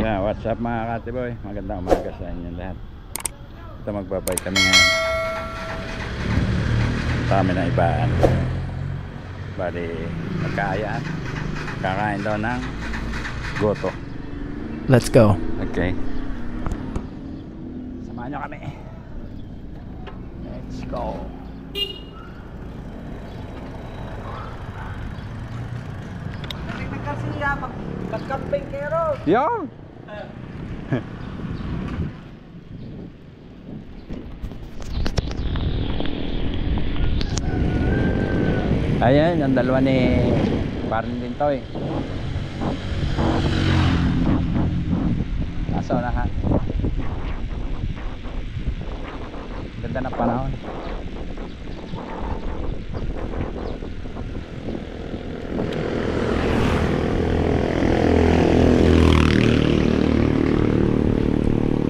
Yeah, what's up mga katiboy? Magandang umaga sa inyo lahat. Ito magbabay kami ngayon. Kami na ibaan. Bali, magkaayaan. Kakain daw ng goto. Let's go. Okay. Samahan nyo kami. Let's go. Kasi niya mag-camping kayo. Yo! Ayan, yung dalawa ni Parang Lintoy. Nasa unahan. Ganda ng panahon.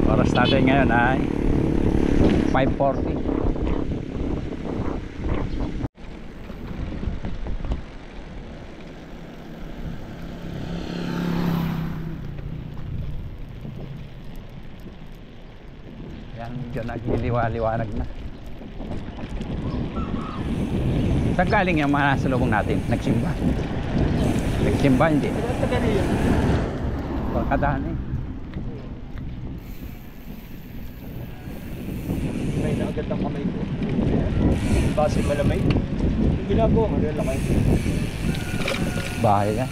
Oras natin ngayon ay 5:40. Yan, medyo nagliliwa-liwanag na. Saan galing yung mga salubong natin? Nagsimba? Nagsimba hindi? Pagkadaan eh. May naagad ang kamay ko. Base malamay. Yung ginagawa mo, lalakay. Bahay yan.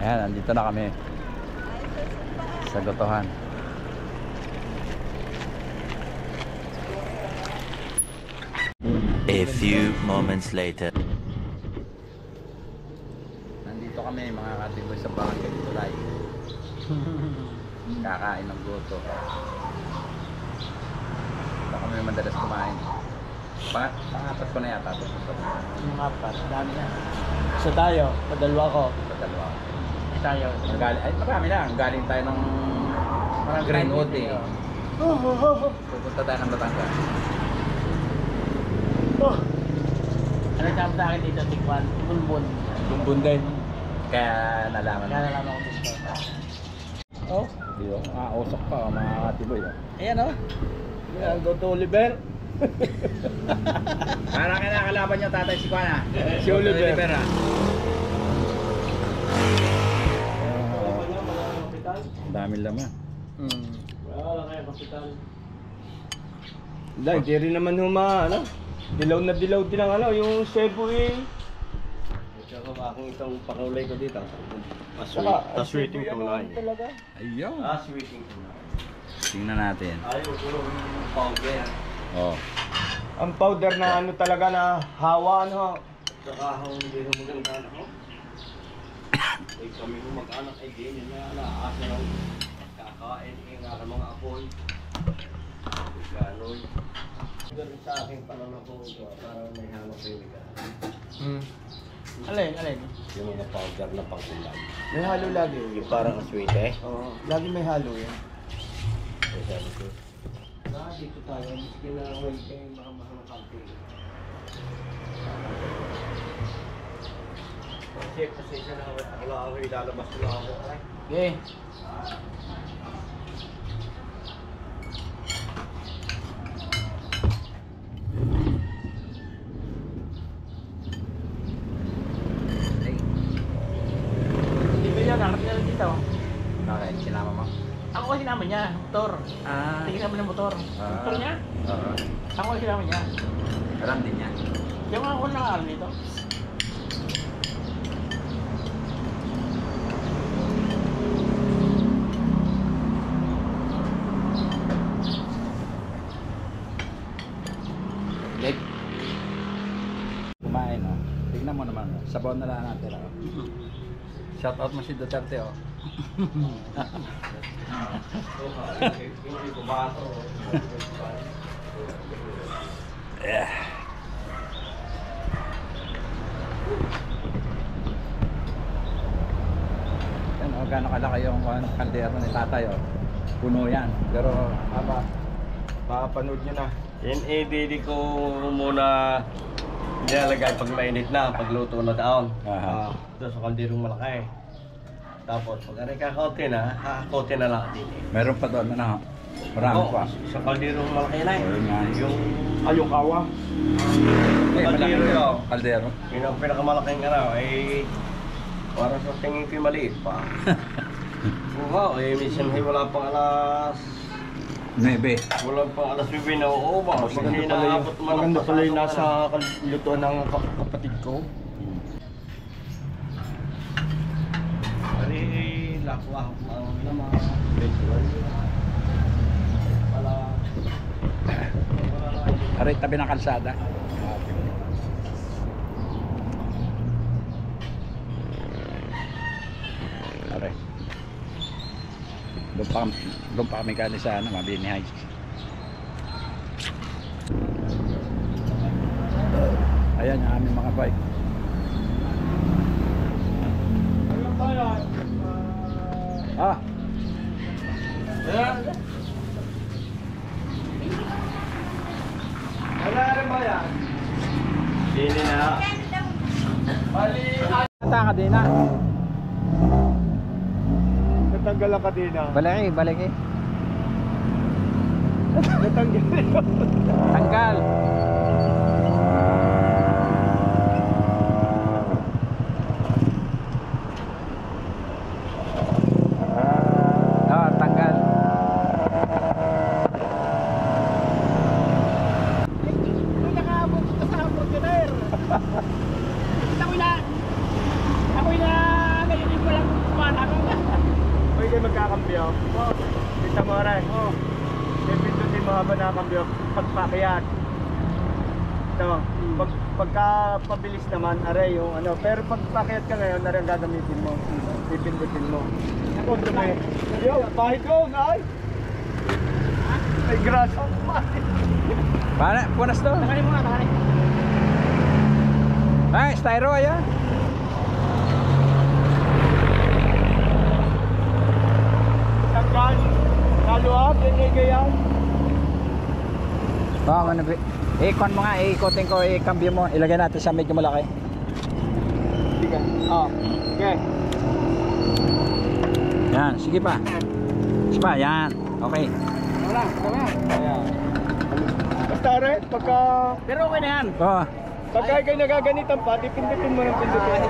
Ayan, nandito na kami sa gotohan. A few moments later. Nandito kami mga katiboy sa Barangay Tulay. Kakain ng goto. Ito kami madalas kumain. Pangapat ko na yata ito. Yung apat, dami na. Isa tayo, padalwa ko. Sa dalawa. Tayo. Ay, marami na. Galing tayo ng Greenwood eh. Pupunta tayo ng Batangas. Ano sabi sa akin dito, Tikwan? Bunbun. Bumbun din. Kaya nalaman Kaya nalaman ko gusto. Oh, Hindi oh. Usok pa mga katiboy. ayan oh. Yan, go to Oliver. Parang kinakalaban niyo tatay si Juana. Si Oliver. ah. Daming laman. Wala kaya kapital. Dahil, di rin naman ano? Dilaw na dilaw din ang ano, yung Cebu eh. Tsaka akong itong pakulay ko dito. Sweet Sweeting kulay. talaga. Ayun. Sweeting kulay. Tingnan natin. Ayaw ko yung powder. Oh. Ang powder na ano talaga na hawa ano. Tsaka akong hindi na maganda na ako. Ay kami kung mag-anak ay di nila naasa ng kakain nga ng mga apoy. Gano'n. Ganun sa akin pananako ito para may hanap kayo Alin? yung mga powder na pangkulay. May halo lagi. Yung parang sweet eh. Oo, lagi may halo yan. Ay sabi ko. Dito tayo, miski na huwag kayo makamahal ng camping. Kasi pasensya na wala ako ilalabas ko lang ako. Okay. Hindi ba yan? Harap niya lang dito. Okay, sinama mo. Ako kasi naman niya, motor. Ah. Tingin naman ng motor. Motor niya? Oo. Ako kasi naman niya. Alam din niya. Yung ako nakakarap dito. Leg. Kumain oh. Tingnan mo naman. Sabaw na lang natin oh. Shout out mo si Duterte oh. Yan oh, gano'ng kalaki yung kaldero ni tatay oh. Puno yan. Pero Aba, papanood nyo na. Yan eh, ko muna nilalagay pag mainit na, pagluto na daon. Aha. Doon sa kaldirong malaki. Tapos pag aray kakaunti na, kakaunti na lang din eh. Meron pa doon, ano? Marami Oo, pa. Sa kaldirong malaki na eh. Ayun nga. Yung Ayukawa. Malaki kaldero. yun. Kaldero. Yun ang pinakamalaking para sa tingin ko'y maliit pa. Oo, minsan wala pang alas 9. wala pang alas 9 na uuba. Pag hindi naabot man ang Maganda pala yung pasok nasa lutuan ng kapatid ko. Ari, lakwa ang naman. Visual. Wala. Aray, tabi ng kalsada. Aray. Doon pa kami kani sa Mabini Heights. Ayan yung aming mga bike. Ah. Wala rin ba yan? Dili na. Bali, Ata ka din na. natanggal ang kadena. Balaki, balaki. Natanggal. Tanggal. Ah, tanggal. Nung nakaabot ito sa Fortuner. Ako'y na ngayon ko lang kumana ko. Pwede magkakambyo. Oo. Kita mo rin. Oo. Pindutin mo habang nakakambyo. Pagpakyat. Ito. Pagka pabilis naman, aray yung ano. Pero pag pakyat ka ngayon, aray ang gagamitin mo. Pipindutin mo. Ako ito na eh. Yo, pahit ko, ay! Ay, grasa. Para, punas to. Takarin mo nga, takarin. Ay, styro ayan. Tanggal. Kaluab, yan yan. Oo, ano ba? Ikon mo nga, ikotin ko, ikambyo mo. Ilagay natin sa medyo malaki. Sige. Oh. Okay. Yan, sige pa. Sige pa, yan. Okay. Wala, wala. Ayan. Basta rin, pagka... Pero okay na yan. Oo. Pagka kayo nagaganitan pa, pindutin mo ng pindutin.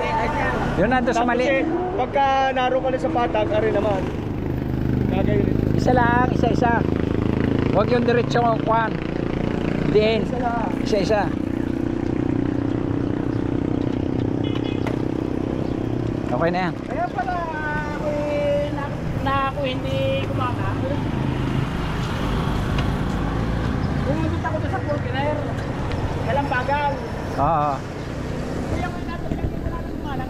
Yun nandun sa mali. Pagka naroon ka na sa patag, ari naman. Gagayon. Isa lang, isa-isa. Huwag yung diretso mo, Juan. Diin. Isa na. Isa-isa. Okay na yan. Kaya pala, ako hindi kumaka. Pumunta ako sa Fortuner. Walang bagal. Oo. Kaya ko natin kumala.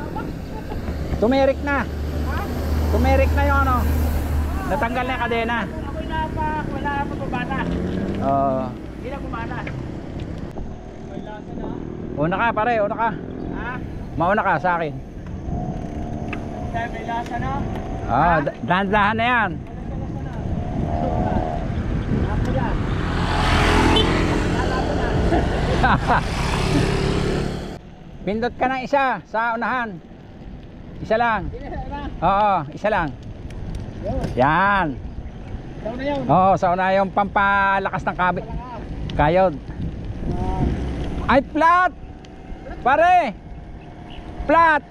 Tumerik na. Ha? Tumerik na yung ano. Natanggal na yung kadena. Ako'y wala pa pabana. Oo. Hindi na kumana. May lasa na. Una ka pare, una ka. Ha? Mauna ka sa akin. Dahil may lasa na. Ah, dahan-dahan na yan. Ako yan. Lalato na. Pindot ka ng isa sa unahan. Isa lang. Hindi na. Oo, isa lang. Yun. Yan. Daw na yun. Oo, sa una yung pampalakas ng kayod. Ay, flat! Pare! Flat!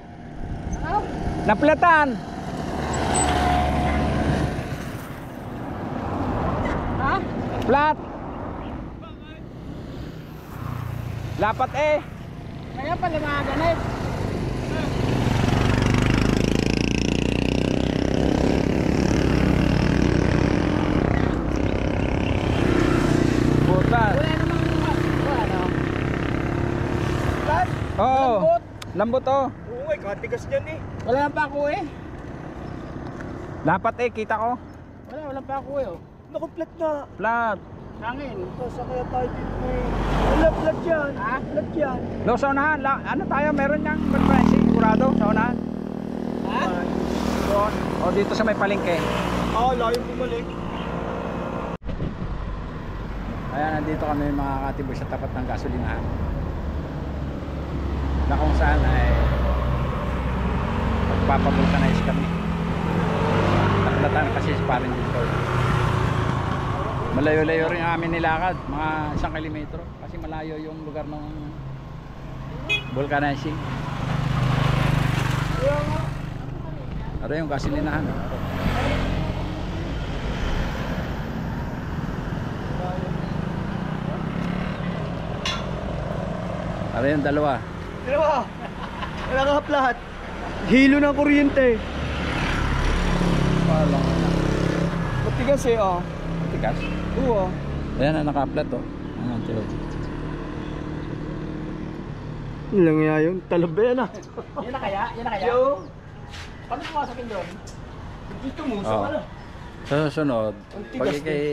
Naplatan! Ha? Flat! Lapat eh! Kaya pala mga ganit. Butas! Wala namang ano. Flat? Oo! Lambot. Lambot oh! Oo, ay katigas dyan eh. Wala pa ako eh. Lapat eh, kita ko. Wala pa ako eh. Oh. Naku, flat na. Flat! Hangin. Sa kaya tayo dito eh. Wala, flat yan. Ha? Flat yan. Lo, sa unahan, ano tayo, meron niyang mag-pricing, sigurado, sa unahan. Ha? Doon. O dito sa may palengke. Oo, layong bumalik. Ayan, nandito kami mga katiboy sa tapat ng gasolinahan. na kung saan ay magpapavulcanize kami. Naklatan kasi sa parin dito. Malayo-layo rin amin nilakad, mga 1 kilometro kasi malayo yung lugar ng vulcanizing. Ano yung gasolinahan? Ano yung dalawa? Dalawa! Nakakap lahat. Hilo ng kuryente. Palang Matigas eh, oh. tigas. Oo. Ayan na naka-flat oh. Ayan, tiyo. Yun lang nga yun. Talab yan ah. Yan na kaya? Yan na kaya? Yo! Paano pumasakin doon? Dito mo, Oh. ano? Sa susunod, Ang pag tigas ikay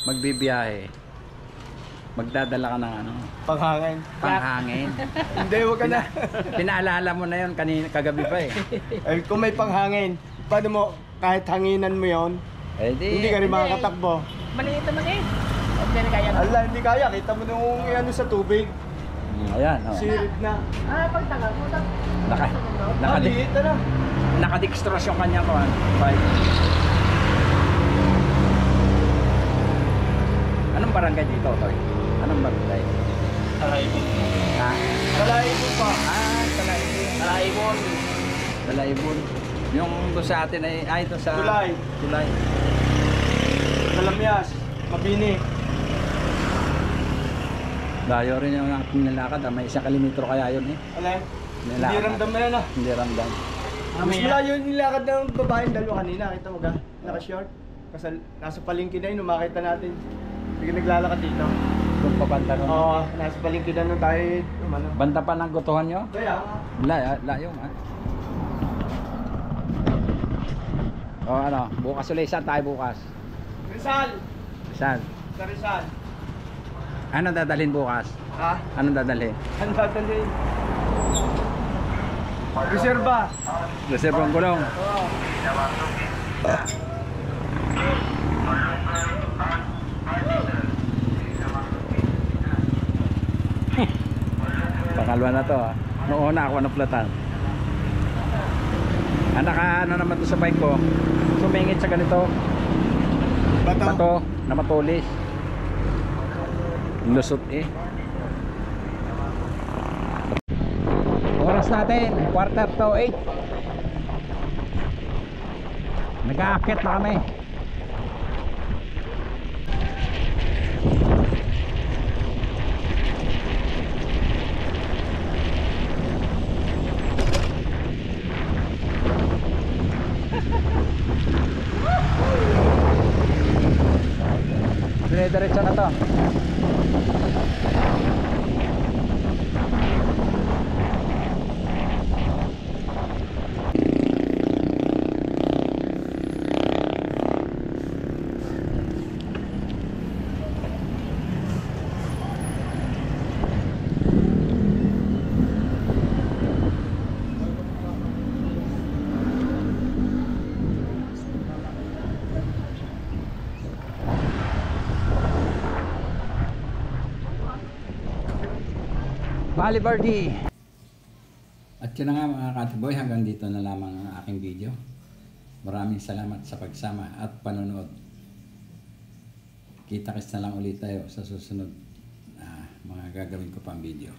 magbibiyahe, magdadala ka ng ano, Panghangin. panghangin. Hindi, wag ka na. Pinaalala mo na yun kanina, kagabi pa eh. Ay, kung may panghangin, paano mo, kahit hanginan mo yon, Eh di, hindi ka rin makakatakbo. Maliit naman eh. Hindi na kaya. Ala, hindi kaya. Kita mo nung ano sa tubig. Ayan, oh. Sirit na. Pagtanga mo. Maliit na. Nakadextros yung kanya ko. Bike. Anong barangay dito, Toy? Anong barangay? Talaibon. Ha? Talaibon pa. Talaibon. Talaibon. Yung doon sa atin ay ito sa Tulay. Tulay. Kalamyas. Mabini. Layo rin yung ating nilakad. May 1 kilometro kaya yun eh. Alay. Nilakad. Hindi ramdam na yan ah. Hindi ramdam. Mas malayo yung nilakad ng babaeng dalawa kanina. Kita mo ga? Naka-short. Kasi nasa palengke na yun. Makita natin. Sige naglalakad dito. Kung pabanta nun. Oo. Nasa palengke na nung tayo. Umano. Banta pa ng gutuhan nyo? Kaya. Layo ha. O ano, bukas ulit. Saan tayo bukas? Rizal. Saan? Sa Rizal. Ano dadalhin bukas? Ha? Anong dadalhin? Ano dadalhin? Reserva. Reservang gulong. Oo. Pangalwa na to ha. Noong una ako naplatan. Ano naman to sa bike ko. Sumingit sa ganito. Bato na matulis. Lusot eh. Oras natin 7:45. Nag-aakyat na kami. Dire-diretso na to. Balibardi. At yun na nga mga katiboy, hanggang dito na lamang ang aking video. Maraming salamat sa pagsama at panonood. Kita-kits na lang ulit tayo sa susunod na mga gagawin ko pang video.